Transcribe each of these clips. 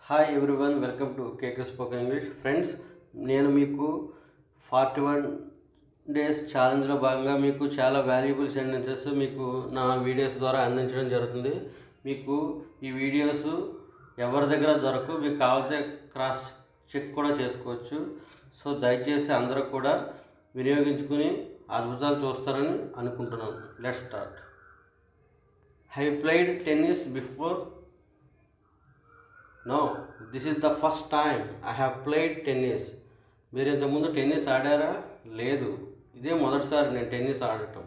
Hi everyone, welcome to KK spoken English. Friends, నేను మీకు 41 days ఛాలెంజ్లో భాగంగా మీకు చాలా వాల్యుబుల్ సెంటెన్సెస్ మీకు నా వీడియోస్ ద్వారా అందించడం జరుగుతుంది. మీకు ఈ వీడియోస్ ఎవరి దగ్గర దొరకవు, మీకు కావాలంటే క్రాస్ చెక్ కూడా చేసుకోవచ్చు. సో దయచేసి అందరూ కూడా వినియోగించుకుని అద్భుతాలు చూస్తారని అనుకుంటున్నాను. Let's start. Have you played tennis before? No, this is the first time I have played tennis. మీరు ఇంతకుముందు టెన్నిస్ ఆడారా? లేదు, ఇదే మొదటిసారి నేను టెన్నిస్ ఆడటం.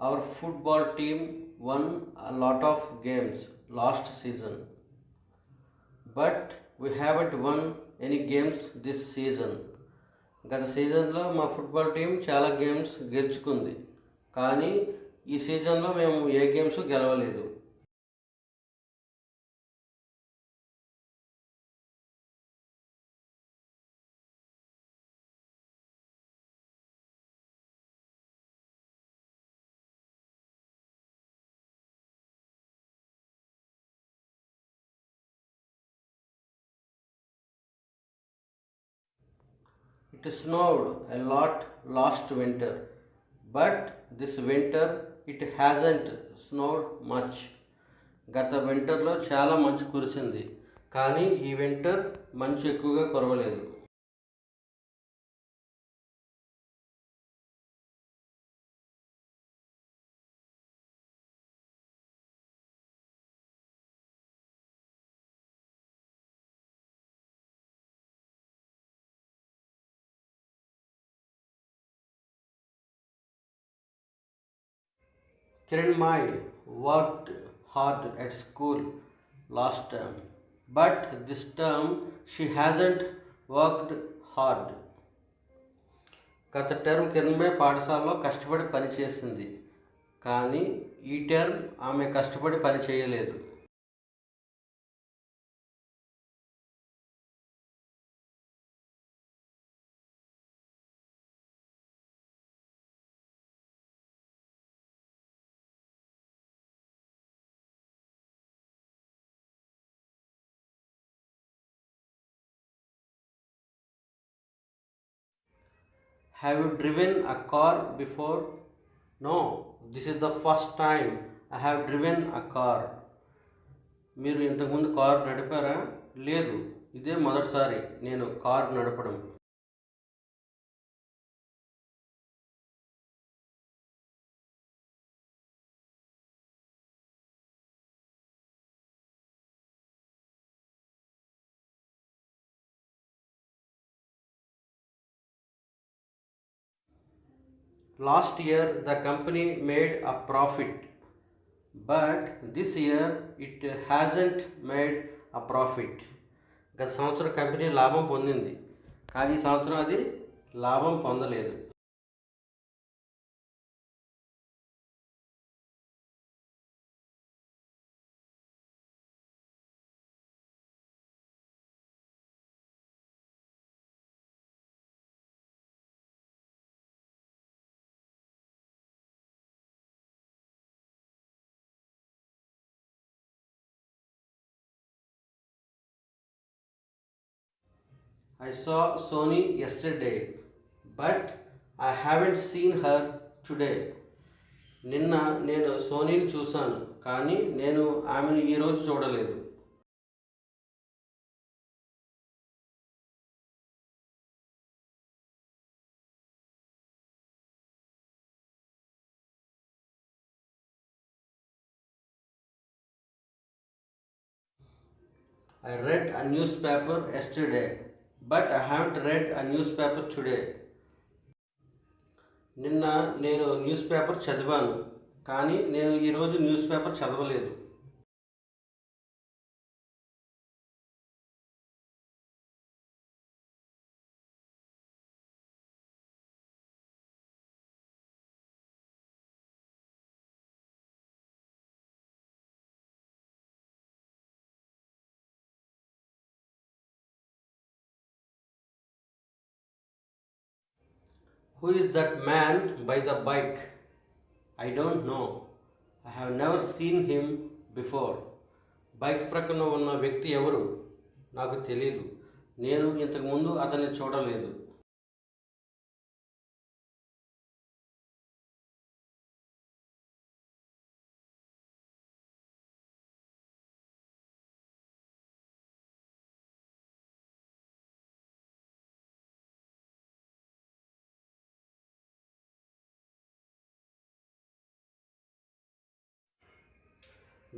Our football team won a lot of games last season, but we haven't won any games this season. గత సీజన్లో మా ఫుట్బాల్ టీం చాలా గేమ్స్ గెలుచుకుంది, కానీ ఈ సీజన్లో మేము ఏ గేమ్స్ గెలవలేదు. It snowed a lot last winter, but this winter it hasn't snowed much. గత వింటర్లో చాలా మంచు కురిసింది, కానీ ఈ వింటర్ మంచు ఎక్కువగా కురవలేదు. Kiranmai worked hard at school last term, but this term she hasn't worked hard. గత టర్మ్ కిరణ్మయ్ పాఠశాలలో కష్టపడి పనిచేసింది, కానీ ఈ టర్మ్ ఆమె కష్టపడి పని చేయలేదు. Have you driven a car before? No, this is the first time I have driven a car. మీరు ఇంతకుముందు కారు నడిపారా? లేదు, ఇదే మొదటిసారి నేను కారు నడపడం. Last year the company made a profit, but this year it hasn't made a profit. గత సంవత్సరం company లాభం పొందింది, కానీ ఈ సంవత్సరం అది లాభం పొందలేదు. I saw Sony yesterday, but I haven't seen her today. నిన్న నేను సోనీని చూశాను, కానీ నేను ఆమెను ఈరోజు చూడలేదు. I read a newspaper yesterday, but I haven't read a newspaper today. నిన్న నేను న్యూస్ పేపర్ చదివాను, కానీ నేను ఈరోజు న్యూస్ పేపర్ చదవలేదు. Who is that man by the bike? I don't know. I have never seen him before. Bike ప్రక్కన ఉన్న వ్యక్తి ఎవరు? నాకు తెలియదు. నేను ఇంతకుముందు అతన్ని చూడలేదు.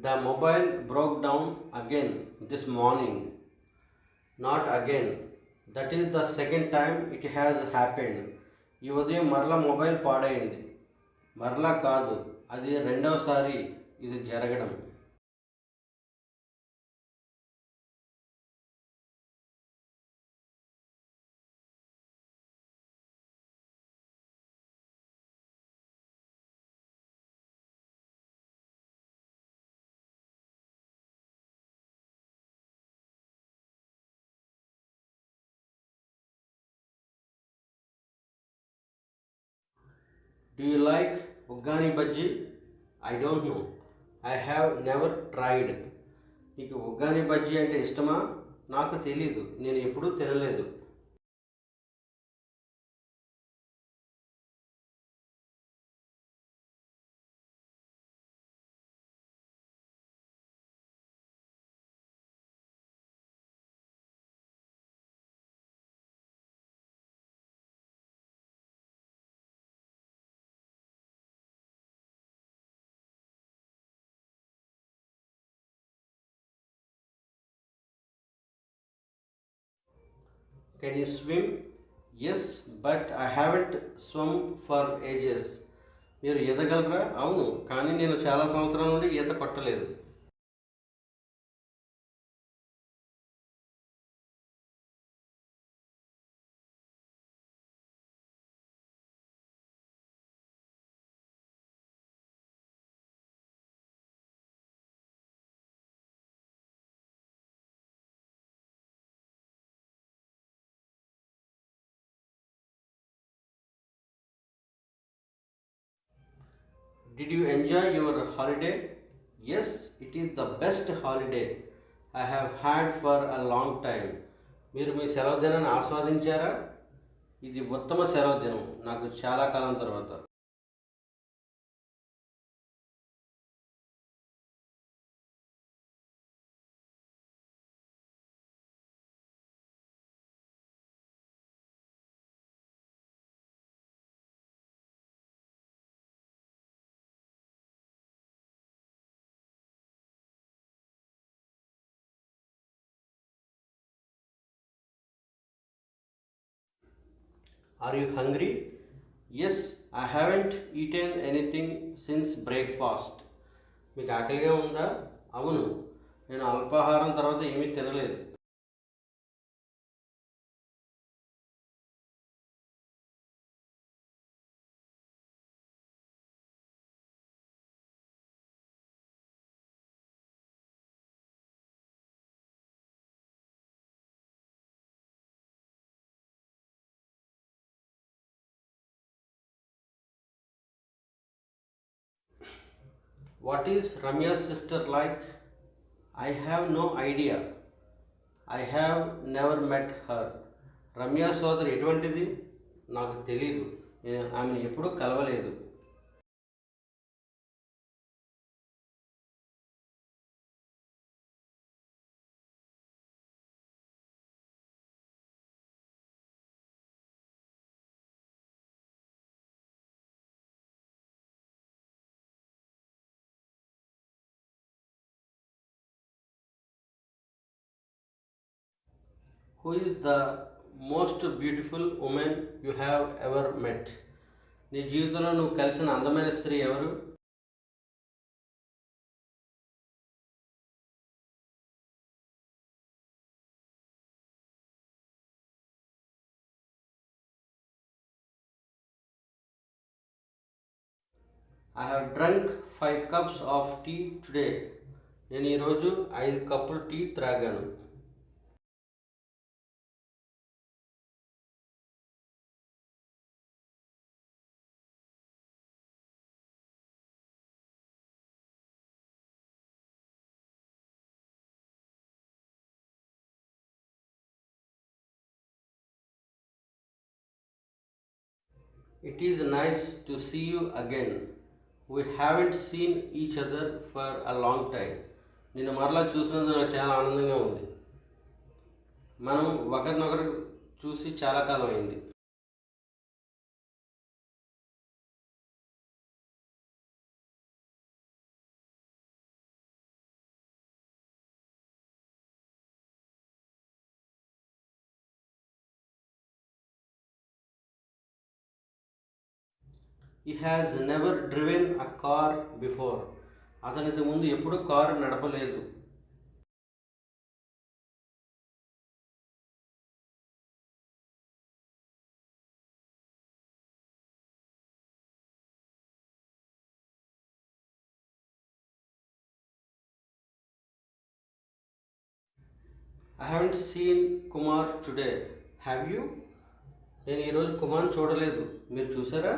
The mobile broke down again this morning. Not again. That is the second time it has happened. ఈ ఉదయం మరలా మొబైల్ పాడైంది. మరలా కాదు, అది రెండవసారి ఇది జరగడం. Do you like uggani bajji? I don't know. I have never tried. నీకు ఉగ్గాని బజ్జీ అంటే ఇష్టమా? నాకు తెలీదు, నేను ఎప్పుడూ తినలేదు. Can you swim? Yes, but I haven't swum for ages. మీరు ఈదగలరా? అవును, కానీ నేను చాలా సంవత్సరాల నుండి ఈత కొట్టలేదు. Did you enjoy your holiday? Yes, it is the best holiday I have had for a long time. మీరు మీ సెలవు దినాన్ని ఆస్వాదించారా? ఇది ఉత్తమ సెలవు దినం నాకు చాలా కాలం తర్వాత. Are you hungry? Yes, I haven't eaten anything since breakfast. మీకు ఆకలిగా ఉందా? అవును, నేను అల్పాహారం తర్వాత ఏమీ తినలేదు. What is Ramya's sister like? I have no idea. I have never met her. Ramya సోదరి ఎటువంటిది? నాకు తెలీదు, నేను ఆమెను ఎప్పుడూ కలవలేదు. Who is the most beautiful women you have ever met? నీ జీవితంలో నువ్వు కలిసిన అందమైన స్త్రీ ఎవరు? I have drunk 5 cups of tea today. నేను ఈరోజు 5 కప్పులు టీ త్రాగాను. It is nice to see you again. We haven't seen each other for a long time. నిన్ను మరలా చూసినందుకు నాకు చాలా ఆనందంగా ఉంది. మనం ఒకరినొకరు చూసి చాలా కాలం అయింది. He has never driven a car before. అతనికి ముందు ఎప్పుడూ car నడపలేదు. I haven't seen Kumar today. Have you? నేను ఈరోజు కుమార్ చూడలేదు. మీరు చూసారా?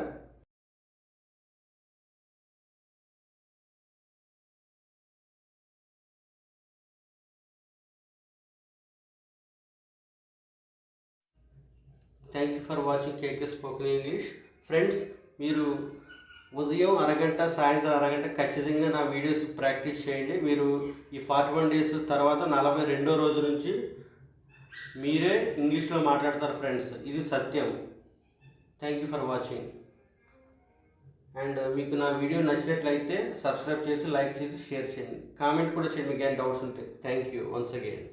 Thank you for watching KK spoken English. Friends, మీరు ఉదయం అరగంట, సాయంత్రం అరగంట ఖచ్చితంగా నా వీడియోస్ ప్రాక్టీస్ చేయండి. మీరు ఈ 41 డేస్ తర్వాత 42వ రోజు నుంచి మీరే ఇంగ్లీష్లో మాట్లాడతారు ఫ్రెండ్స్. ఇది సత్యం. Thank you for watching. And మీకు నా వీడియో నచ్చినట్లయితే సబ్స్క్రైబ్ చేసి, లైక్ చేసి, షేర్ చేయండి. కామెంట్ కూడా చేయండి మీకు ఏమైనా డౌట్స్ ఉంటే. Thank you once again.